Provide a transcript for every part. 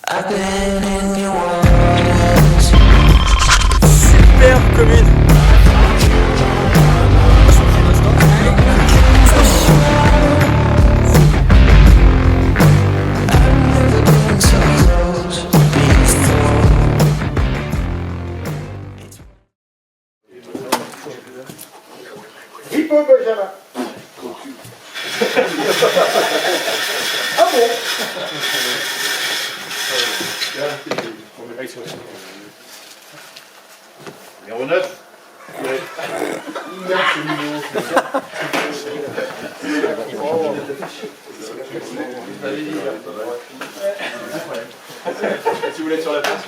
I've been in your waters. Superbe commune. I've never been so close before. Il peut, Benjamin. Ah bon? Numéro 9. Si vous voulez être sur la place,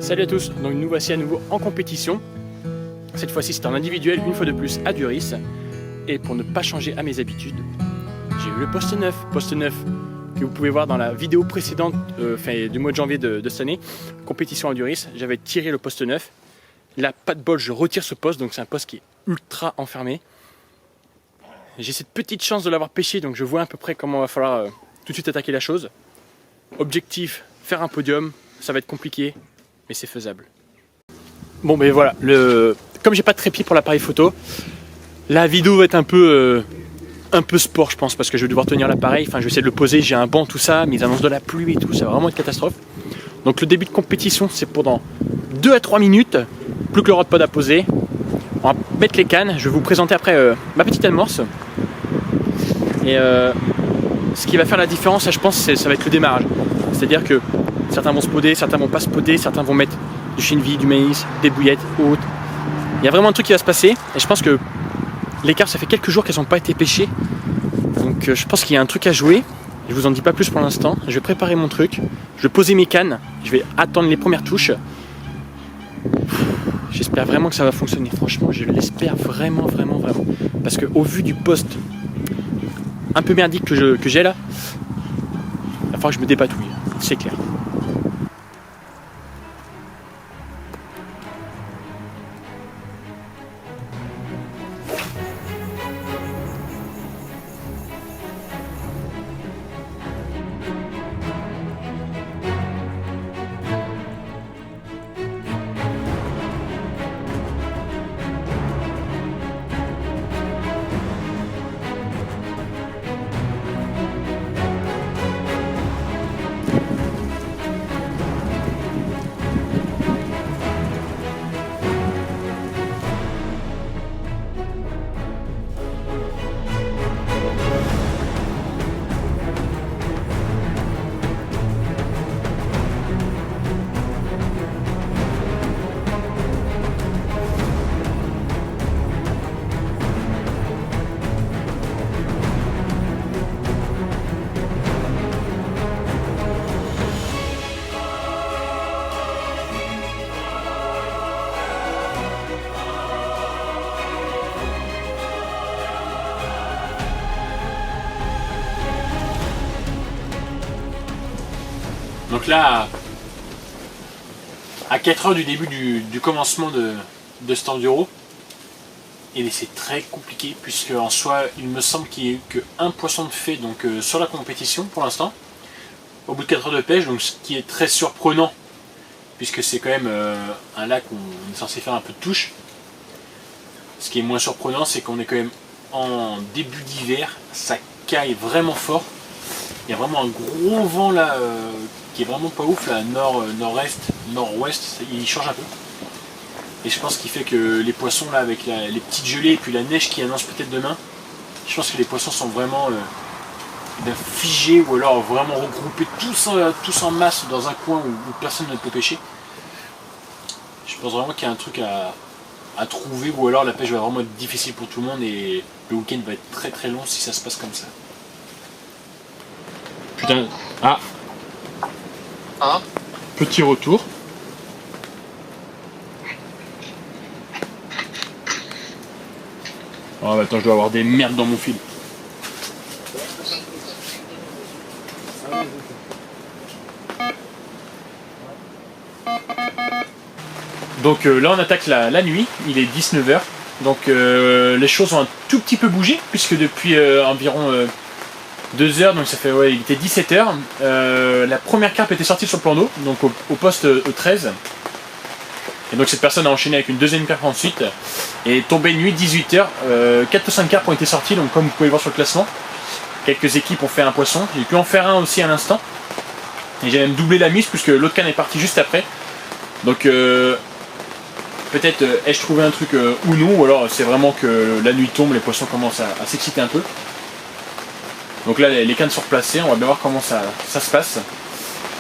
Salut à tous, donc nous voici à nouveau en compétition. Cette fois-ci c'est en individuel, une fois de plus à Duris. Et pour ne pas changer à mes habitudes, j'ai eu le poste 9 que vous pouvez voir dans la vidéo précédente du mois de janvier de cette année. Compétition à Duris, j'avais tiré le poste 9. Là, pas de bol, je retire ce poste, donc c'est un poste qui est ultra enfermé. J'ai cette petite chance de l'avoir pêché, donc je vois à peu près comment va falloir tout de suite attaquer la chose. Objectif, faire un podium, ça va être compliqué, mais c'est faisable. Bon ben voilà, comme j'ai pas de trépied pour l'appareil photo, la vidéo va être un peu sport je pense, parce que je vais devoir tenir l'appareil, enfin je vais essayer de le poser, j'ai un banc, tout ça, mais ils annoncent de la pluie et tout, ça va vraiment être catastrophe. Donc le début de compétition c'est pendant 2 à 3 minutes, plus que le rod pod à poser. On va mettre les cannes, je vais vous présenter après ma petite amorce. Et ce qui va faire la différence, je pense, ça va être le démarrage. C'est-à-dire que certains vont se poder, certains vont pas se poder, certains vont mettre du chinvi, du maïs, des bouillettes, autres. Il y a vraiment un truc qui va se passer, et je pense que les carpes, ça fait quelques jours qu'elles n'ont pas été pêchées. Donc je pense qu'il y a un truc à jouer. Je vous en dis pas plus pour l'instant. Je vais préparer mon truc, je vais poser mes cannes, je vais attendre les premières touches. J'espère vraiment que ça va fonctionner. Franchement, je l'espère vraiment. Parce qu'au vu du poste un peu merdique que j'ai là, il va falloir que je me dépatouille, c'est clair. Donc là, à 4 heures du début du commencement de cet enduro, et c'est très compliqué puisque en soi il me semble qu'il n'y a eu qu'un poisson de fait donc, sur la compétition pour l'instant, au bout de 4 heures de pêche, donc ce qui est très surprenant puisque c'est quand même un lac où on est censé faire un peu de touche. Ce qui est moins surprenant, c'est qu'on est quand même en début d'hiver, ça caille vraiment fort. Il y a vraiment un gros vent là qui est vraiment pas ouf, là, nord-est, nord-ouest, il change un peu. Et je pense qu'il fait que les poissons là avec les petites gelées et puis la neige qui annonce peut-être demain, je pense que les poissons sont vraiment figés ou alors vraiment regroupés tous en masse dans un coin où personne ne peut pêcher. Je pense vraiment qu'il y a un truc à trouver ou alors la pêche va vraiment être difficile pour tout le monde et le week-end va être très long si ça se passe comme ça. putain. Ah, Hein? petit retour. Oh bah attends, je dois avoir des merdes dans mon fil. Donc là on attaque la nuit, il est 19h. Donc les choses ont un tout petit peu bougé, puisque depuis environ 2 heures, donc ça fait, ouais, il était 17h. La première carpe était sortie sur le plan d'eau, donc au poste 13. Et donc cette personne a enchaîné avec une deuxième carpe ensuite. Et tombée nuit 18h, 4 ou 5 carpes ont été sorties, donc comme vous pouvez le voir sur le classement. Quelques équipes ont fait un poisson, j'ai pu en faire un aussi à l'instant. Et j'ai même doublé la mise puisque l'autre canne est parti juste après. Donc peut-être ai-je trouvé un truc ou non, ou alors c'est vraiment que la nuit tombe, les poissons commencent à s'exciter un peu. Donc là les cannes sont replacées, on va bien voir comment ça se passe.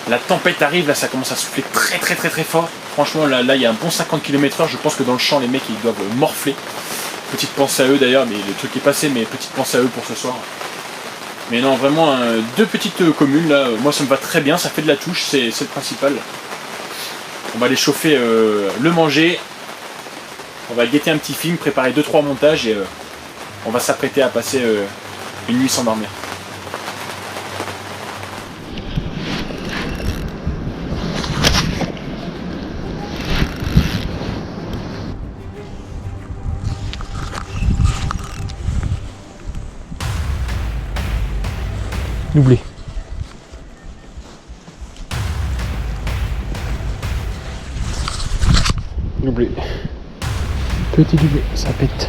La tempête arrive, là ça commence à souffler très fort. Franchement là il y a un bon 50 km/h, je pense que dans le champ les mecs ils doivent morfler. Petite pensée à eux d'ailleurs, mais le truc est passé, mais petite pensée à eux pour ce soir. Mais non, vraiment, deux petites communes là, moi ça me va très bien, ça fait de la touche, c'est le principal. On va aller chauffer le manger, on va guetter un petit film, préparer 2-3 montages et on va s'apprêter à passer une nuit sans dormir. Doublé. Doublé. Petit doublé, ça pète.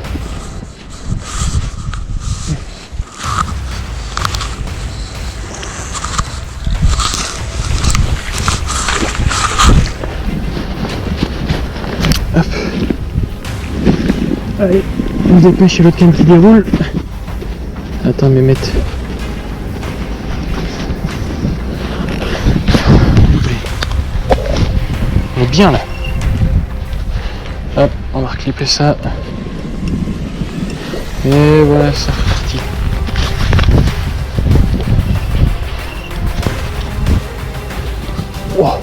Hop. Allez, on se dépêche, et l'autre canne qui déroule. Attends, mais mettre. On est bien là. Hop, on va reclipper ça. Et voilà, c'est reparti. Wow.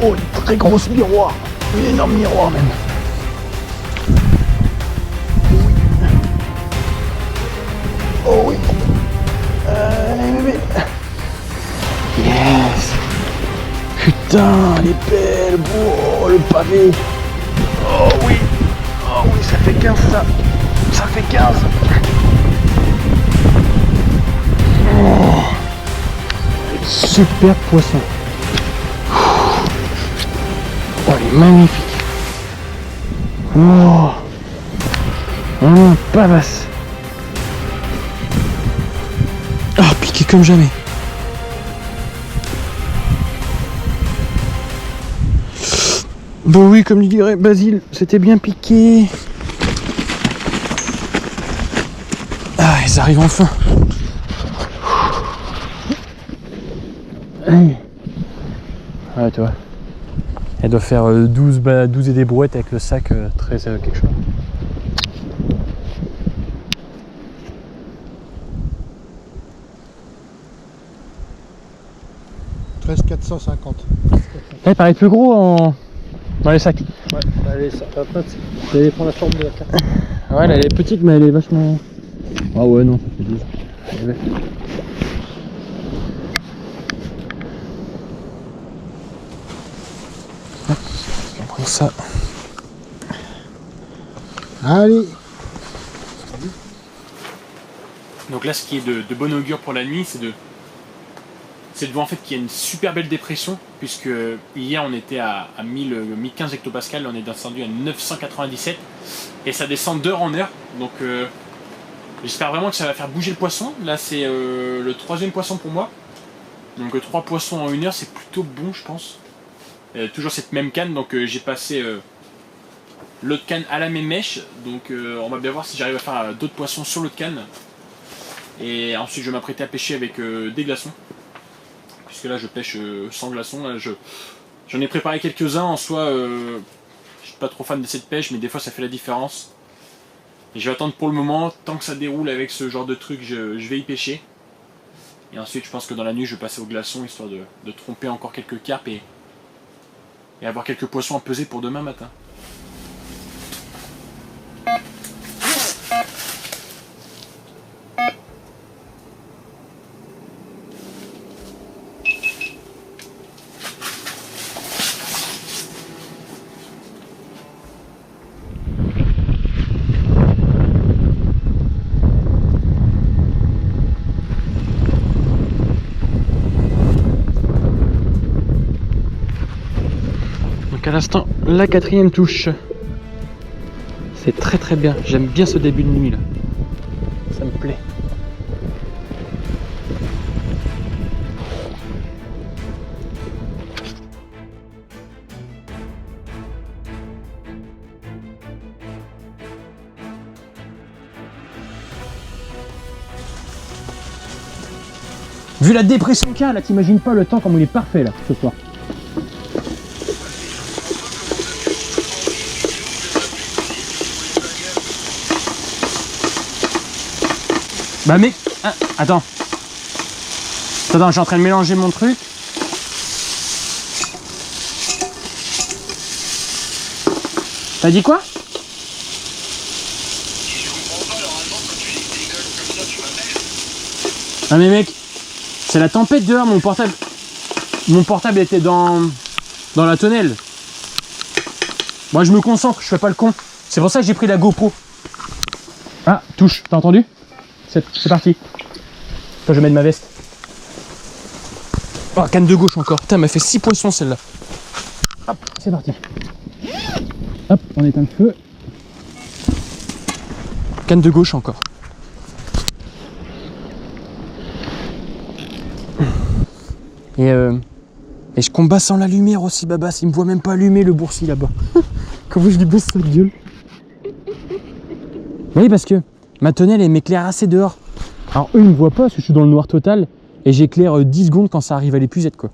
Oh, une très grosse miroir. Une énorme miroir même. Oh oui. Allez bébé. Yes. Putain, elle est belle. Oh, le pavé. Oh oui. Oh oui, ça fait 15 ça. Ça fait 15. Oh. Super poisson. Oh, elle est magnifique. Oh. Oh, pavasse. Ah, piqué comme jamais. Bah oui, comme je dirais Basile, c'était bien piqué. Ah, ils arrivent enfin. Ouais, tu vois. Elle doit faire 12 et des brouettes avec le sac 13 quelque chose. « 13 450 ». Là, il paraît plus gros dans les sacs. Ouais, allez, ça va pas. Vous allez prendre la forme de la carte. Ouais, elle est petite, mais elle est vachement. Ah ouais, non, ça fait 12. Elle est belle. Hop, on prend ça. Allez. Donc là, ce qui est de bon augure pour la nuit, c'est de voir en fait qu'il y a une super belle dépression, puisque hier on était à 1015 hectopascales, on est descendu à 997 et ça descend d'heure en heure. Donc j'espère vraiment que ça va faire bouger le poisson. Là c'est le 3e poisson pour moi. Donc 3 poissons en 1 heure, c'est plutôt bon je pense. Toujours cette même canne, donc j'ai passé l'autre canne à la même mèche. Donc on va bien voir si j'arrive à faire d'autres poissons sur l'autre canne. Et ensuite je vais m'apprêter à pêcher avec des glaçons. Puisque là je pêche sans glaçons, là, j'en ai préparé quelques-uns en soi, je suis pas trop fan de cette pêche mais des fois ça fait la différence. Et je vais attendre pour le moment, tant que ça déroule avec ce genre de truc je vais y pêcher. Et ensuite, je pense que dans la nuit, je vais passer au glaçon histoire de tromper encore quelques carpes et avoir quelques poissons à peser pour demain matin. À l'instant, la 4e touche. C'est très très bien. J'aime bien ce début de nuit là. Ça me plaît. Vu la dépression qu'il y a là, t'imagines pas le temps comme il est parfait là ce soir. Bah mec, ah, attends, je suis en train de mélanger mon truc. T'as dit quoi? Ah mais mec, c'est la tempête dehors, mon portable était dans la tonnelle. Moi je me concentre, je fais pas le con. C'est pour ça que j'ai pris la GoPro. Ah, touche, t'as entendu? C'est parti. Toi, je vais mettre ma veste. Oh, canne de gauche encore. Putain, elle m'a fait 6 poissons celle-là. Hop, c'est parti. Hop, on éteint le feu. Canne de gauche encore. Et je combat sans la lumière aussi, Babas. Il me voit même pas allumer le boursier là-bas. Comment je lui baisse sa gueule. Oui, parce que ma tonnelle, elle m'éclaire assez dehors. Alors eux, ils me voient pas parce que je suis dans le noir total. Et j'éclaire 10 secondes quand ça arrive à l'épuisette, quoi.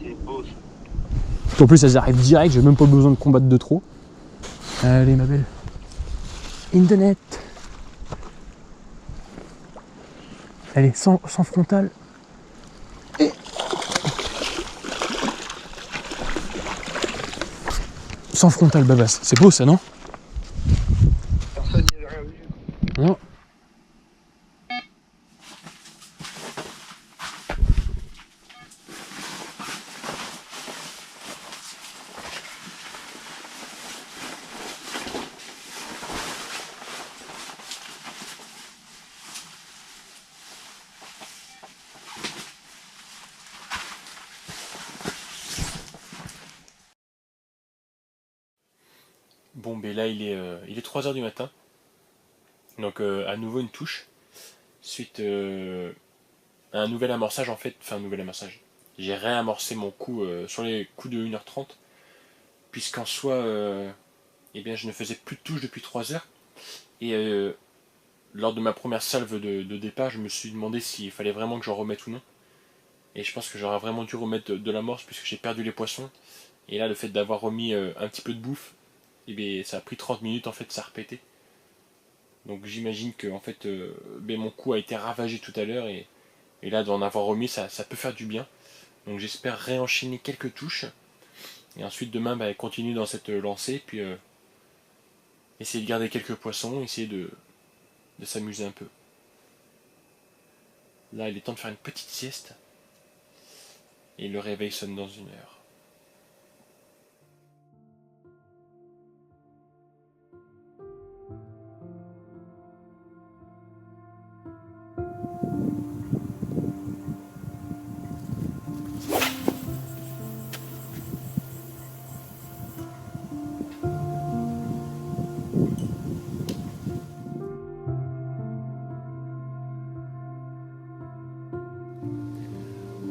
C'est beau ça. En plus, elles arrivent direct, j'ai même pas besoin de combattre de trop. Allez, ma belle. In the net. Allez, sans frontal. Et... sans frontal, Babas. C'est beau ça, non? Personne n'y avait rien vu. Non. Bon, ben là il est 3 h du matin. Donc à nouveau une touche. Suite à un nouvel amorçage en fait. Enfin un nouvel amorçage. J'ai réamorcé mon coup sur les coups de 1h30. Puisqu'en soi, eh bien, je ne faisais plus de touche depuis 3 heures. Et lors de ma première salve de départ, je me suis demandé s'il fallait vraiment que j'en remette ou non. Et je pense que j'aurais vraiment dû remettre de l'amorce puisque j'ai perdu les poissons. Et là le fait d'avoir remis un petit peu de bouffe, et bien, ça a pris 30 minutes en fait, ça a répété. Donc j'imagine que en fait, mon coup a été ravagé tout à l'heure et là d'en avoir remis, ça peut faire du bien. Donc j'espère réenchaîner quelques touches. Et ensuite demain, continue dans cette lancée, puis essayer de garder quelques poissons, essayer de s'amuser un peu. Là il est temps de faire une petite sieste. Et le réveil sonne dans 1 heure.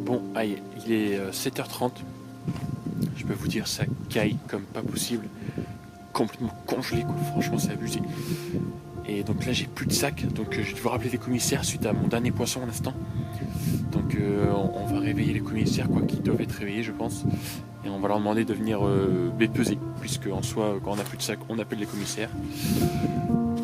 Bon, aïe, il est 7h30. Je peux vous dire, ça caille comme pas possible. Complètement congelé, quoi. Franchement, c'est abusé. Et donc là, j'ai plus de sac. Donc je vais devoir appeler les commissaires suite à mon dernier poisson à l'instant. Donc on va réveiller les commissaires, quoi, qui doivent être réveillés, je pense. Et on va leur demander de venir peser. Puisque en soi, quand on n'a plus de sac, on appelle les commissaires.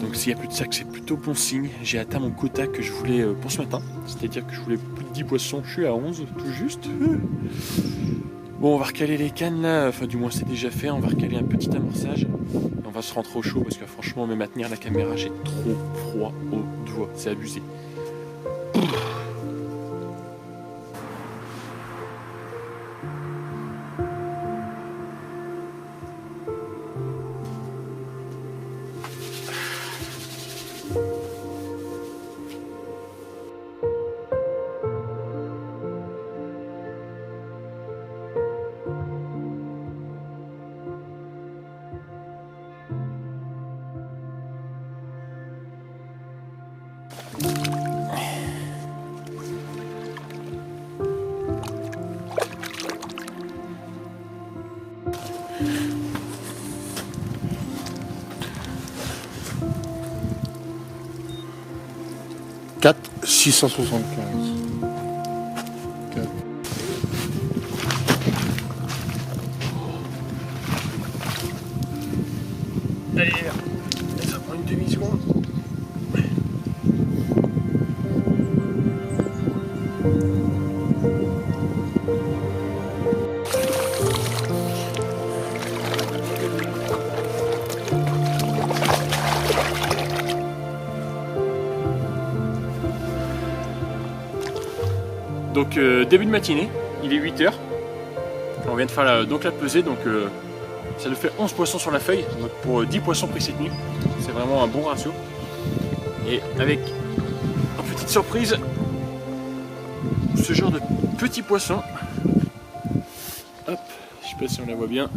Donc Donc s'il n'y a plus de sacs, c'est plutôt bon signe. J'ai atteint mon quota que je voulais pour ce matin. C'est-à-dire que je voulais plus de 10 poissons, je suis à 11 tout juste. Bon, on va recaler les cannes là, enfin du moins c'est déjà fait, on va recaler un petit amorçage. On va se rentrer au chaud parce que franchement même à tenir la caméra j'ai trop froid aux doigts, c'est abusé. Quatre 675. 4. Allez, ça prend une demi-seconde. Donc début de matinée, il est 8h. On vient de faire la pesée, donc ça nous fait 11 poissons sur la feuille, donc pour 10 poissons pris cette nuit. C'est vraiment un bon ratio. Et avec en petite surprise, ce genre de petits poissons. Hop, je sais pas si on la voit bien.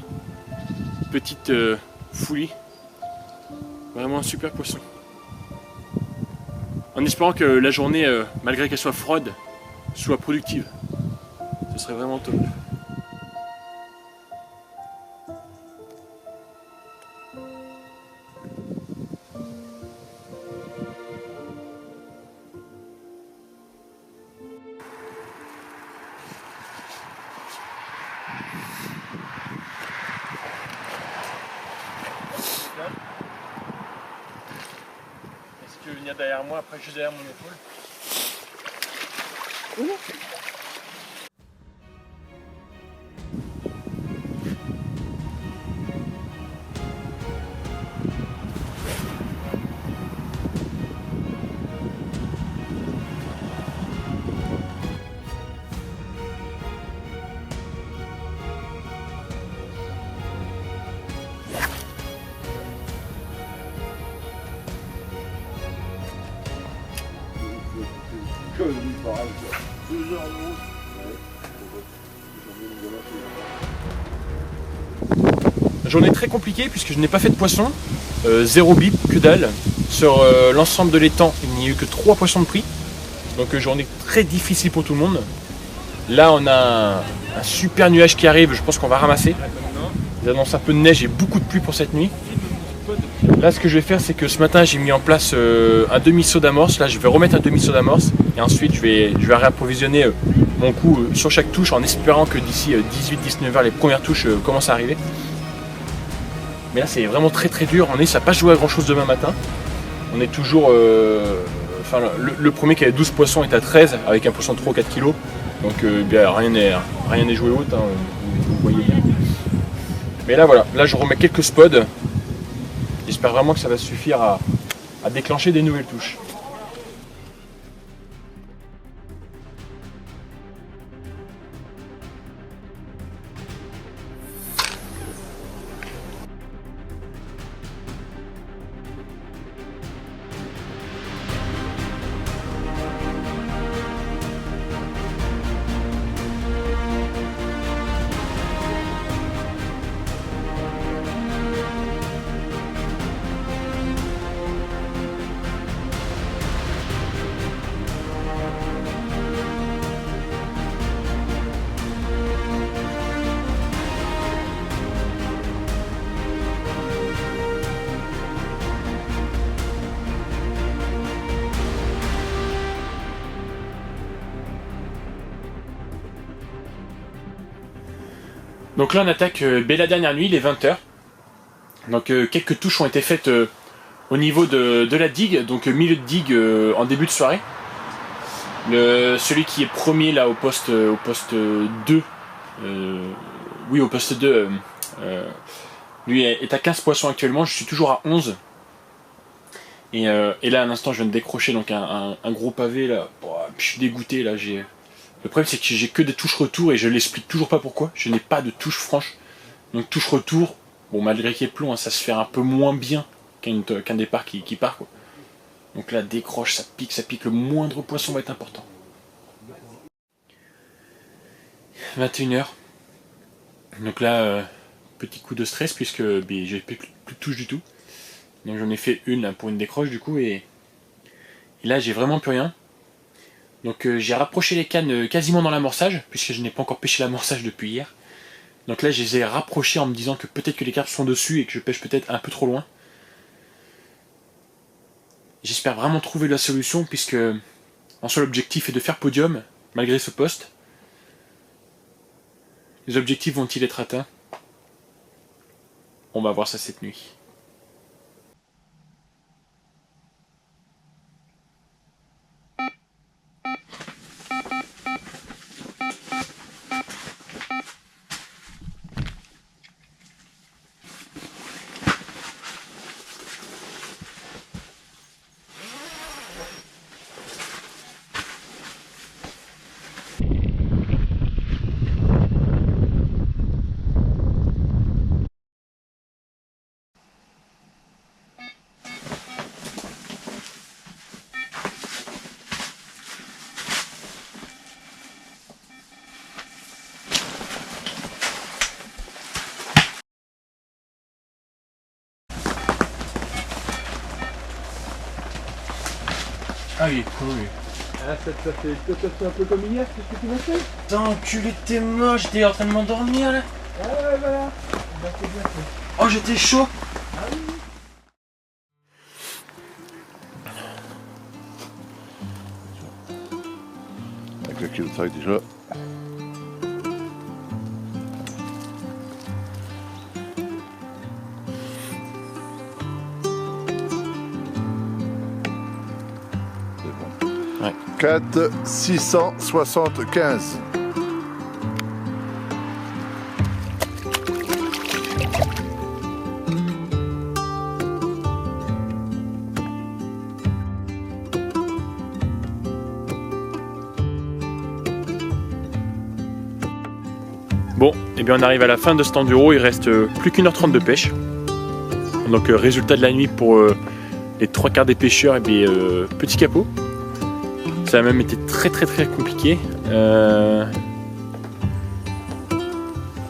Petite foulie. Vraiment un super poisson. En espérant que la journée, malgré qu'elle soit froide, soit productive. Ce serait vraiment top. Est-ce que tu veux venir derrière moi, après juste derrière mon épaule? Journée très compliquée puisque je n'ai pas fait de poisson, zéro bip, que dalle. Sur l'ensemble de l'étang, il n'y a eu que 3 poissons de prix. Donc journée très difficile pour tout le monde. Là on a un super nuage qui arrive, je pense qu'on va ramasser. Ils annoncent un peu de neige et beaucoup de pluie pour cette nuit. Là ce que je vais faire c'est que ce matin j'ai mis en place un demi-seau d'amorce. Là je vais remettre un demi-seau d'amorce et ensuite je vais réapprovisionner mon coup sur chaque touche en espérant que d'ici 18-19 heures les premières touches commencent à arriver. Mais là c'est vraiment très très dur, ça n'a pas joué à grand chose demain matin. On est toujours... enfin, le premier qui avait 12 poissons est à 13 avec un poisson de 3 ou 4 kg. Donc bien, rien n'est joué haute, hein, vous voyez bien. Mais là voilà, là je remets quelques spods. J'espère vraiment que ça va suffire à déclencher des nouvelles touches. Donc là on attaque la dernière nuit, il est 20 h. Donc quelques touches ont été faites au niveau de la digue, donc milieu de digue en début de soirée. Celui qui est premier là au poste 2, oui au poste 2, lui est à 15 poissons actuellement, je suis toujours à 11. Et là à l'instant je viens de décrocher donc un gros pavé là, je suis dégoûté là. Le problème c'est que j'ai que des touches retour et je l'explique toujours pas pourquoi, je n'ai pas de touche franche. Donc touche retour, bon malgré qu'il y ait plomb, hein, ça se fait un peu moins bien qu'un départ qui part quoi. Donc là décroche, ça pique, le moindre poisson va être important. 21h. Donc là, petit coup de stress puisque j'ai plus de touche du tout. Donc j'en ai fait une là, pour une décroche du coup et là j'ai vraiment plus rien. Donc j'ai rapproché les cannes quasiment dans l'amorçage puisque je n'ai pas encore pêché l'amorçage depuis hier. Donc là je les ai rapprochés en me disant que peut-être que les carpes sont dessus et que je pêche peut-être un peu trop loin. J'espère vraiment trouver la solution puisque en soi l'objectif est de faire podium malgré ce poste. Les objectifs vont-ils être atteints? On va voir ça cette nuit. Ah il est con lui. Ah, ça fait peut-être un peu comme hier, c'est ce que tu m'as fait. Putain enculé t'es moche, j'étais en train de m'endormir là. Ah ouais, voilà. Bah, c'est bien fait. Oh j'étais chaud. Ah oui. Avec le kilo de taille déjà. C'est bon. Ouais. 4 675. Bon, et bien on arrive à la fin de cet enduro, il reste plus qu'1h30 de pêche. Donc résultat de la nuit pour les 3/4 des pêcheurs, et bien petit capot. Ça a même été très compliqué.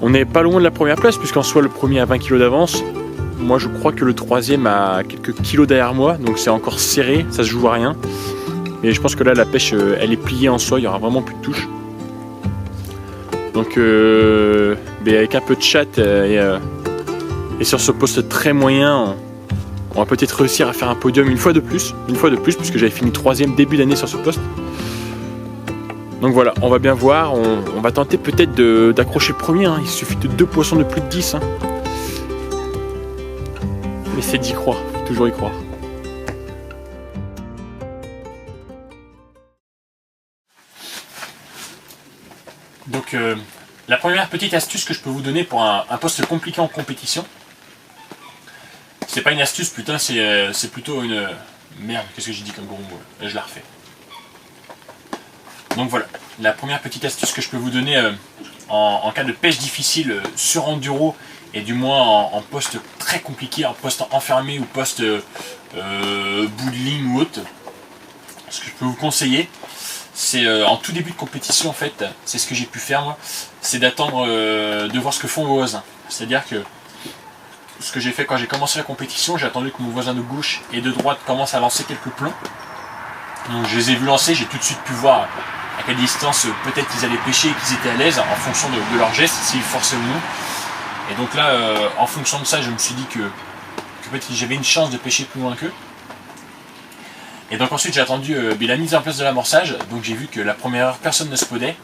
On n'est pas loin de la première place puisqu'en soit le premier a 20 kg d'avance. Moi je crois que le troisième a quelques kilos derrière moi, donc c'est encore serré, ça se joue à rien. Et je pense que là la pêche elle est pliée en soi, il n'y aura vraiment plus de touche. Donc avec un peu de chat et sur ce poste très moyen, on va peut-être réussir à faire un podium une fois de plus puisque j'avais fini 3ème début d'année sur ce poste. Donc voilà, on va bien voir, on va tenter peut-être d'accrocher le premier, hein. Il suffit de 2 poissons de plus de 10. Hein. Mais c'est d'y croire, faut toujours y croire. Donc la première petite astuce que je peux vous donner pour un poste compliqué en compétition, c'est pas une astuce putain, c'est plutôt une... Merde, qu'est-ce que j'ai dit comme gros mot là, je la refais. Donc voilà, la première petite astuce que je peux vous donner en cas de pêche difficile sur enduro et du moins en poste très compliqué, en poste enfermé ou poste bout de ligne ou autre, ce que je peux vous conseiller, c'est en tout début de compétition en fait, c'est ce que j'ai pu faire moi, c'est d'attendre de voir ce que font vos voisins. C'est-à-dire que ce que j'ai fait quand j'ai commencé la compétition, j'ai attendu que mon voisin de gauche et de droite commence à lancer quelques plombs. Donc je les ai vus lancer, j'ai tout de suite pu voir à quelle distance peut-être qu'ils allaient pêcher et qu'ils étaient à l'aise en fonction de leurs gestes, s'ils forçaient ou non. Et donc là, en fonction de ça, je me suis dit que peut-être j'avais une chance de pêcher plus loin qu'eux. Et donc ensuite j'ai attendu la mise en place de l'amorçage, donc j'ai vu que la première heure personne ne spotait.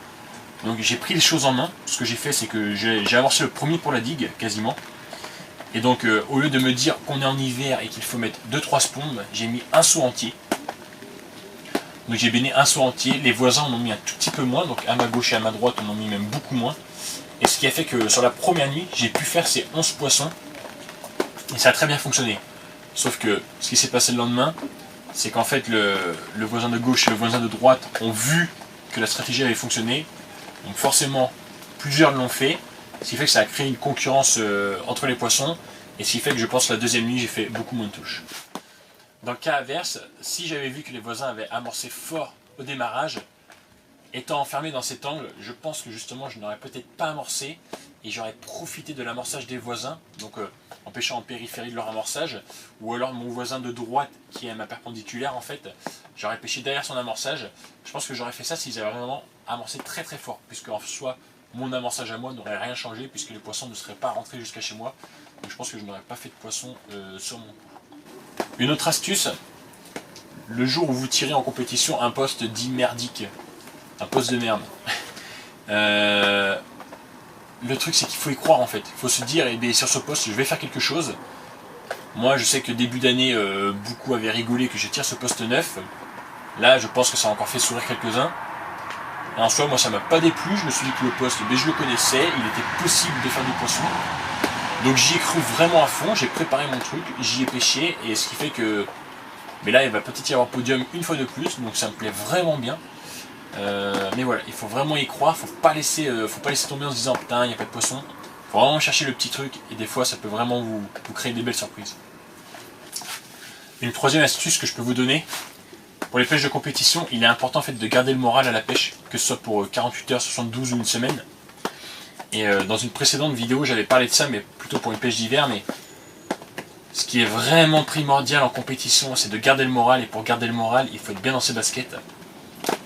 Donc j'ai pris les choses en main, ce que j'ai fait c'est que j'ai amorcé le premier pour la digue quasiment. Et donc au lieu de me dire qu'on est en hiver et qu'il faut mettre 2-3 spombes, j'ai mis un seau entier. Donc j'ai baigné un seau entier, les voisins en ont mis un tout petit peu moins, donc à ma gauche et à ma droite on en mis même beaucoup moins. Et ce qui a fait que sur la première nuit, j'ai pu faire ces 11 poissons, et ça a très bien fonctionné. Sauf que ce qui s'est passé le lendemain, c'est qu'en fait le voisin de gauche et le voisin de droite ont vu que la stratégie avait fonctionné, donc forcément plusieurs l'ont fait, ce qui fait que ça a créé une concurrence entre les poissons, et ce qui fait que je pense que la deuxième nuit j'ai fait beaucoup moins de touches. Dans le cas inverse, si j'avais vu que les voisins avaient amorcé fort au démarrage, étant enfermé dans cet angle, je pense que justement je n'aurais peut-être pas amorcé et j'aurais profité de l'amorçage des voisins, donc en pêchant en périphérie de leur amorçage, ou alors mon voisin de droite qui est à ma perpendiculaire en fait, j'aurais pêché derrière son amorçage. Je pense que j'aurais fait ça s'ils avaient vraiment amorcé très très fort, puisque en soi mon amorçage à moi n'aurait rien changé puisque les poissons ne seraient pas rentrés jusqu'à chez moi, donc je pense que je n'aurais pas fait de poisson sur mon coup. Une autre astuce, le jour où vous tirez en compétition un poste dit merdique, un poste de merde, le truc c'est qu'il faut y croire en fait, il faut se dire eh bien, sur ce poste je vais faire quelque chose. Moi je sais que début d'année beaucoup avaient rigolé que je tire ce poste neuf, là je pense que ça a encore fait sourire quelques-uns. Et en soi moi ça m'a pas déplu, je me suis dit que le poste je le connaissais, il était possible de faire du poisson. Donc j'y ai cru vraiment à fond, j'ai préparé mon truc, j'y ai pêché, et ce qui fait que... Mais là il va peut-être y avoir podium une fois de plus, donc ça me plaît vraiment bien. Mais voilà, il faut vraiment y croire, faut pas laisser tomber en se disant putain il n'y a pas de poisson. Il faut vraiment chercher le petit truc, et des fois ça peut vraiment vous créer des belles surprises. Une troisième astuce que je peux vous donner, pour les pêches de compétition, il est important en fait de garder le moral à la pêche, que ce soit pour 48 heures, 72 ou une semaine. Et dans une précédente vidéo, j'avais parlé de ça, mais plutôt pour une pêche d'hiver. Mais ce qui est vraiment primordial en compétition, c'est de garder le moral. Et pour garder le moral, il faut être bien dans ses baskets.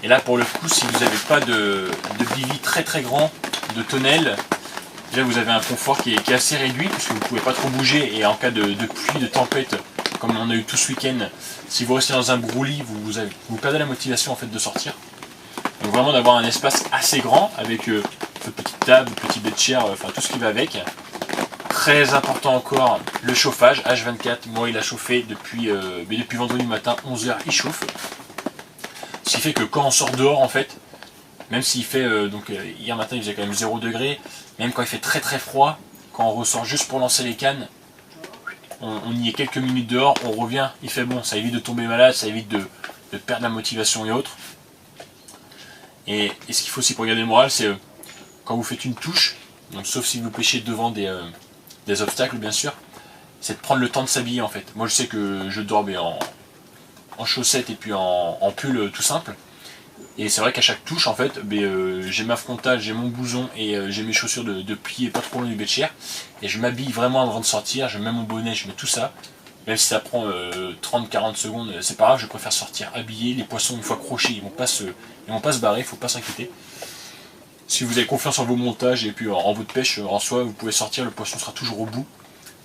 Et là, pour le coup, si vous n'avez pas de bivy très très grand, de tonnelle, déjà vous avez un confort qui est assez réduit, puisque vous ne pouvez pas trop bouger. Et en cas de pluie, de tempête, comme on a eu tout ce week-end, si vous restez dans un broulis, vous perdez la motivation en fait de sortir. Donc vraiment d'avoir un espace assez grand, avec petite table, petit bettchair, enfin tout ce qui va avec. Très important encore, le chauffage, H24, moi il a chauffé depuis vendredi matin, 11 h il chauffe. Ce qui fait que quand on sort dehors en fait, même s'il fait, hier matin il faisait quand même 0 degré, même quand il fait très très froid, quand on ressort juste pour lancer les cannes, on y est quelques minutes dehors, on revient, il fait bon, ça évite de tomber malade, ça évite de perdre la motivation et autres. Et ce qu'il faut aussi pour garder le moral, c'est quand vous faites une touche, donc sauf si vous pêchez devant des obstacles bien sûr, c'est de prendre le temps de s'habiller en fait. Moi je sais que je dors en chaussettes et puis en pull tout simple. Et c'est vrai qu'à chaque touche en fait, j'ai ma frontale, j'ai mon blouson et j'ai mes chaussures de pied pas trop loin du bettchair. Et je m'habille vraiment avant de sortir, je mets mon bonnet, je mets tout ça. Même si ça prend 30-40 secondes, c'est pas grave, je préfère sortir habillé. Les poissons une fois crochés, ils vont pas se barrer, il faut pas s'inquiéter. Si vous avez confiance en vos montages et puis en votre pêche, en soi, vous pouvez sortir, le poisson sera toujours au bout.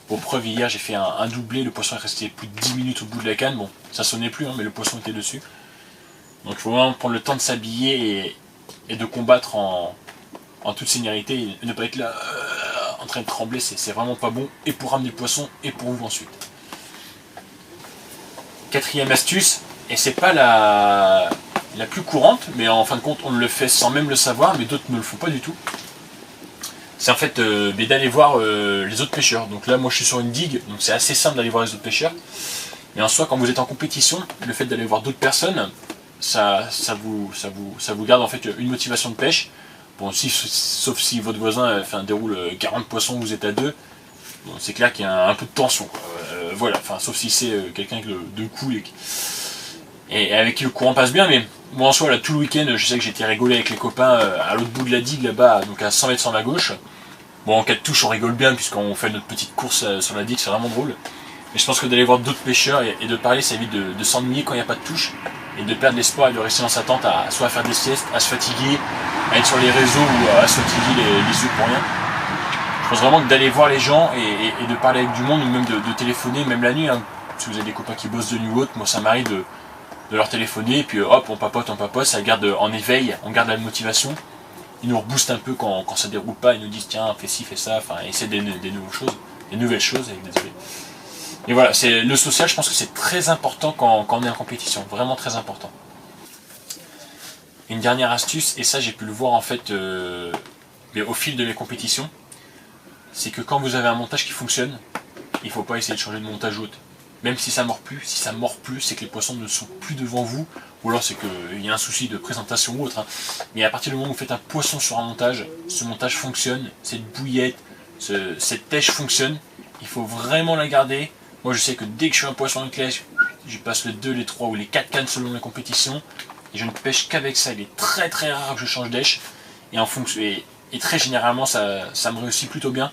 Pour preuve, hier j'ai fait un doublé, le poisson est resté plus de 10 minutes au bout de la canne. Bon, ça sonnait plus, hein, mais le poisson était dessus. Donc il faut vraiment prendre le temps de s'habiller et de combattre en toute sérénité et ne pas être là en train de trembler, c'est vraiment pas bon, et pour ramener le poisson et pour vous ensuite. Quatrième astuce, et c'est pas la plus courante, mais en fin de compte on le fait sans même le savoir, mais d'autres ne le font pas du tout. C'est en fait d'aller voir les autres pêcheurs. Donc là moi je suis sur une digue, donc c'est assez simple d'aller voir les autres pêcheurs. Mais en soi quand vous êtes en compétition, le fait d'aller voir d'autres personnes, ça vous garde en fait une motivation de pêche. Bon, sauf si votre voisin déroule 40 poissons, vous êtes à 2, bon, c'est clair qu'il y a un peu de tension. Voilà, sauf si c'est quelqu'un avec de coups et avec qui le courant passe bien, mais moi en soi là tout le week-end je sais que j'étais rigolé avec les copains à l'autre bout de la digue là-bas, donc à 100 mètres sur ma gauche. Bon, en cas de touche on rigole bien puisqu'on fait notre petite course sur la digue, c'est vraiment drôle. Mais je pense que d'aller voir d'autres pêcheurs et de parler, ça évite de s'ennuyer quand il n'y a pas de touche et de perdre l'espoir et de rester dans sa tente soit à faire des siestes, à se fatiguer, à être sur les réseaux ou à se fatiguer les yeux pour rien. Je pense vraiment que d'aller voir les gens et de parler avec du monde, ou même de téléphoner, même la nuit, hein. Si vous avez des copains qui bossent de nuit ou autre, moi ça m'arrive de leur téléphoner, et puis hop, on papote, ça garde en éveil, on garde la motivation. Ils nous reboostent un peu quand ça déroule pas, ils nous disent tiens, fais ci, fais ça, essaie des nouvelles choses. des nouvelles choses. Désolé. Et voilà, c'est le social, je pense que c'est très important quand on est en compétition, vraiment très important. Une dernière astuce, et ça j'ai pu le voir en fait mais au fil de mes compétitions, c'est que quand vous avez un montage qui fonctionne, il ne faut pas essayer de changer de montage haute. Même si ça mord plus, c'est que les poissons ne sont plus devant vous, ou alors c'est qu'il y a un souci de présentation ou autre. Hein. Mais à partir du moment où vous faites un poisson sur un montage, ce montage fonctionne, cette bouillette, cette pêche fonctionne, il faut vraiment la garder. Moi je sais que dès que je fais un poisson avec lèche, je passe les 2, les 3 ou les 4 cannes selon les compétitions, et je ne pêche qu'avec ça. Il est très très rare que je change d'èche, et en fonction, et très généralement ça me réussit plutôt bien.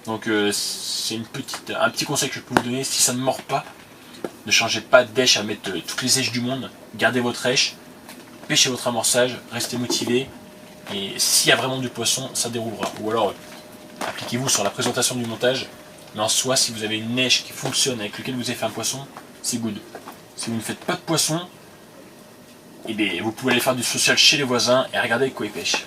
Donc c'est un petit conseil que je peux vous donner, si ça ne mord pas, ne changez pas d'èche à mettre toutes les èches du monde, gardez votre èche, pêchez votre amorçage, restez motivé, et s'il y a vraiment du poisson, ça déroulera. Ou alors appliquez-vous sur la présentation du montage, mais en soi, si vous avez une èche qui fonctionne avec laquelle vous avez fait un poisson, c'est good. Si vous ne faites pas de poisson, eh bien, vous pouvez aller faire du social chez les voisins et regarder avec quoi ils pêchent.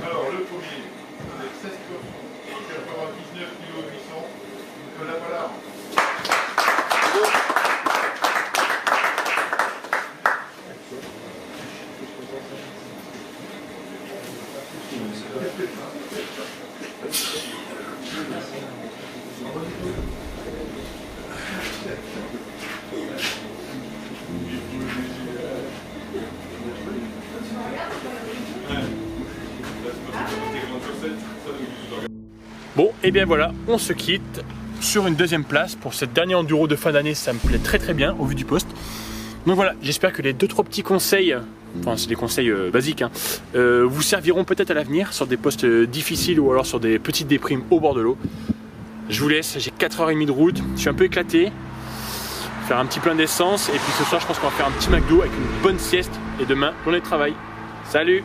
Alors, le premier, avec 16 poissons, 99 kg 800, Nicolas Ballard. Bon, et bien voilà, on se quitte sur une deuxième place pour cette dernière enduro de fin d'année. Ça me plaît très très bien au vu du poste. Donc voilà, j'espère que les 2-3 petits conseils, enfin c'est des conseils basiques, hein, vous serviront peut-être à l'avenir sur des postes difficiles ou alors sur des petites déprimes au bord de l'eau. Je vous laisse, j'ai 4h30 de route, je suis un peu éclaté. Faire un petit plein d'essence et puis ce soir je pense qu'on va faire un petit McDo avec une bonne sieste et demain journée de travail. Salut!